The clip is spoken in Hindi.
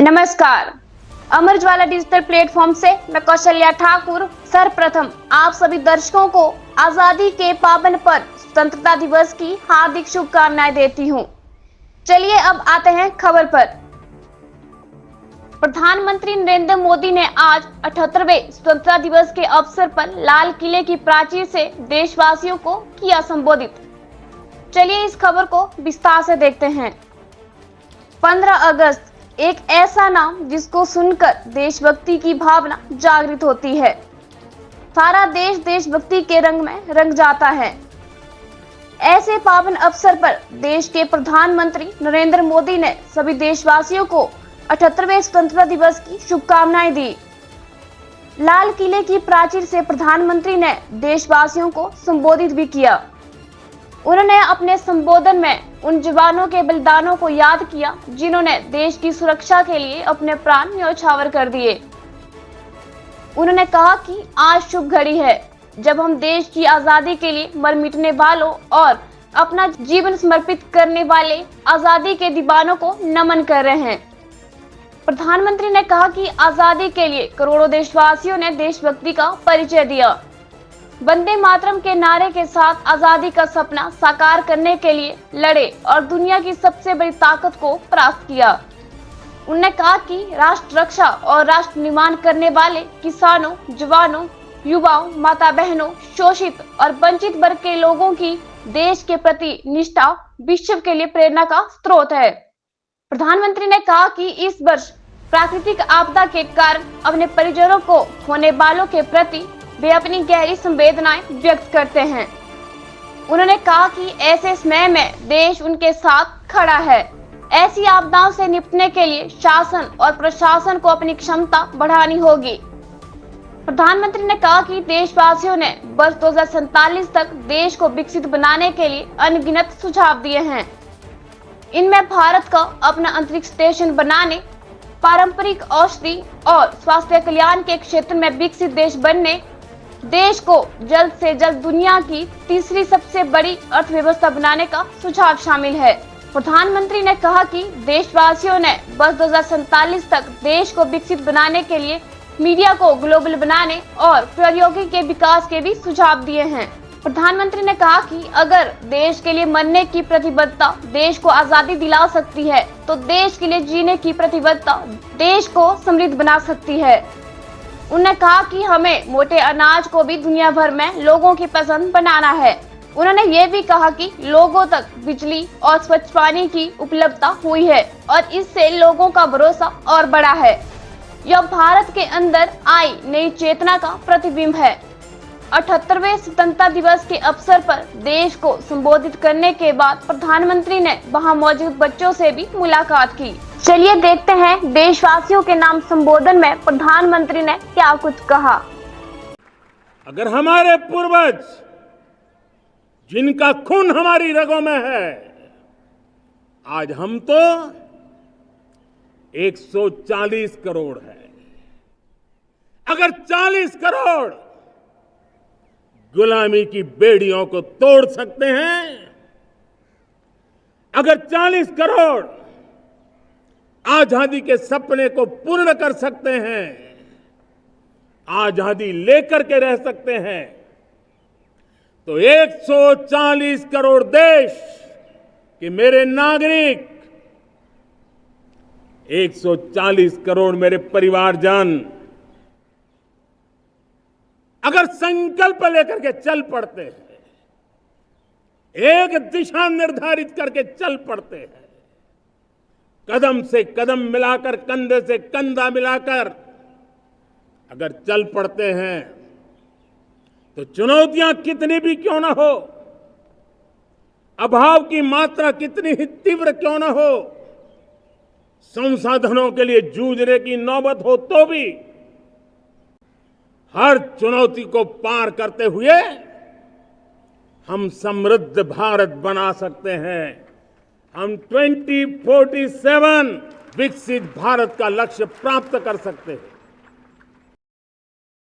नमस्कार। अमर ज्वाला डिजिटल प्लेटफॉर्म से मैं कौशल्या ठाकुर सर्वप्रथम आप सभी दर्शकों को आजादी के पावन पर्व स्वतंत्रता दिवस की हार्दिक शुभकामनाएं देती हूं। चलिए अब आते हैं खबर पर। प्रधानमंत्री नरेंद्र मोदी ने आज 78वें स्वतंत्रता दिवस के अवसर पर लाल किले की प्राचीर से देशवासियों को किया संबोधित। चलिए इस खबर को विस्तार से देखते हैं। 15 अगस्त एक ऐसा नाम जिसको सुनकर देशभक्ति की भावना जागृत होती है। सारा देश देशभक्ति के रंग में रंग जाता है। ऐसे पावन अवसर पर देश के प्रधानमंत्री नरेंद्र मोदी ने सभी देशवासियों को 78वें स्वतंत्रता दिवस की शुभकामनाएं दी। लाल किले की प्राचीर से प्रधानमंत्री ने देशवासियों को संबोधित भी किया। उन्होंने अपने संबोधन में उन जवानों के बलिदानों को याद किया जिन्होंने देश की सुरक्षा के लिए अपने प्राण न्यौछावर कर दिए। उन्होंने कहा कि आज शुभ घड़ी है जब हम देश की आजादी के लिए मर मिटने वालों और अपना जीवन समर्पित करने वाले आजादी के दीवानों को नमन कर रहे हैं। प्रधानमंत्री ने कहा कि आजादी के लिए करोड़ों देशवासियों ने देशभक्ति का परिचय दिया। वंदे मातरम के नारे के साथ आजादी का सपना साकार करने के लिए लड़े और दुनिया की सबसे बड़ी ताकत को परास्त किया। उन्होंने कहा कि राष्ट्र रक्षा और राष्ट्र निर्माण करने वाले किसानों, जवानों, युवाओं, माता बहनों, शोषित और वंचित वर्ग के लोगों की देश के प्रति निष्ठा विश्व के लिए प्रेरणा का स्रोत है। प्रधानमंत्री ने कहा कि इस वर्ष प्राकृतिक आपदा के कारण अपने परिजनों को खोने वालों के प्रति वे अपनी गहरी संवेदनाएं व्यक्त करते हैं। उन्होंने कहा कि ऐसे समय में देश उनके साथ खड़ा है। ऐसी आपदाओं से निपटने के लिए शासन और प्रशासन को अपनी क्षमता बढ़ानी होगी। प्रधानमंत्री ने कहा कि देशवासियों ने वर्ष 2047 तक देश को विकसित बनाने के लिए अनगिनत सुझाव दिए हैं। इनमें भारत का अपना अंतरिक्ष स्टेशन बनाने, पारंपरिक औषधि और स्वास्थ्य कल्याण के क्षेत्र में विकसित देश बनने, देश को जल्द से जल्द दुनिया की तीसरी सबसे बड़ी अर्थव्यवस्था बनाने का सुझाव शामिल है। प्रधानमंत्री ने कहा कि देशवासियों ने वर्ष 2047 तक देश को विकसित बनाने के लिए मीडिया को ग्लोबल बनाने और प्रौद्योगिकी के विकास के भी सुझाव दिए हैं। प्रधानमंत्री ने कहा कि अगर देश के लिए मरने की प्रतिबद्धता देश को आजादी दिला सकती है तो देश के लिए जीने की प्रतिबद्धता देश को समृद्ध बना सकती है। उन्होंने कहा कि हमें मोटे अनाज को भी दुनिया भर में लोगों की पसंद बनाना है। उन्होंने ये भी कहा कि लोगों तक बिजली और स्वच्छ पानी की उपलब्धता हुई है और इससे लोगों का भरोसा और बढ़ा है। यह भारत के अंदर आई नई चेतना का प्रतिबिंब है। 78वें स्वतंत्रता दिवस के अवसर पर देश को संबोधित करने के बाद प्रधानमंत्री ने वहां मौजूद बच्चों से भी मुलाकात की। चलिए देखते हैं देशवासियों के नाम संबोधन में प्रधानमंत्री ने क्या कुछ कहा। अगर हमारे पूर्वज जिनका खून हमारी रगों में है, आज हम तो 140 करोड़ है। अगर 40 करोड़ गुलामी की बेड़ियों को तोड़ सकते हैं, अगर 40 करोड़ आजादी के सपने को पूर्ण कर सकते हैं, आजादी लेकर के रह सकते हैं, तो 140 करोड़ देश के मेरे नागरिक, 140 करोड़ मेरे परिवारजन अगर संकल्प लेकर के चल पड़ते हैं, एक दिशा निर्धारित करके चल पड़ते हैं, कदम से कदम मिलाकर, कंधे से कंधा मिलाकर अगर चल पड़ते हैं, तो चुनौतियां कितनी भी क्यों ना हो, अभाव की मात्रा कितनी ही तीव्र क्यों ना हो, संसाधनों के लिए जूझने की नौबत हो तो भी हर चुनौती को पार करते हुए हम समृद्ध भारत बना सकते हैं। हम 2047 विकसित भारत का लक्ष्य प्राप्त कर सकते हैं।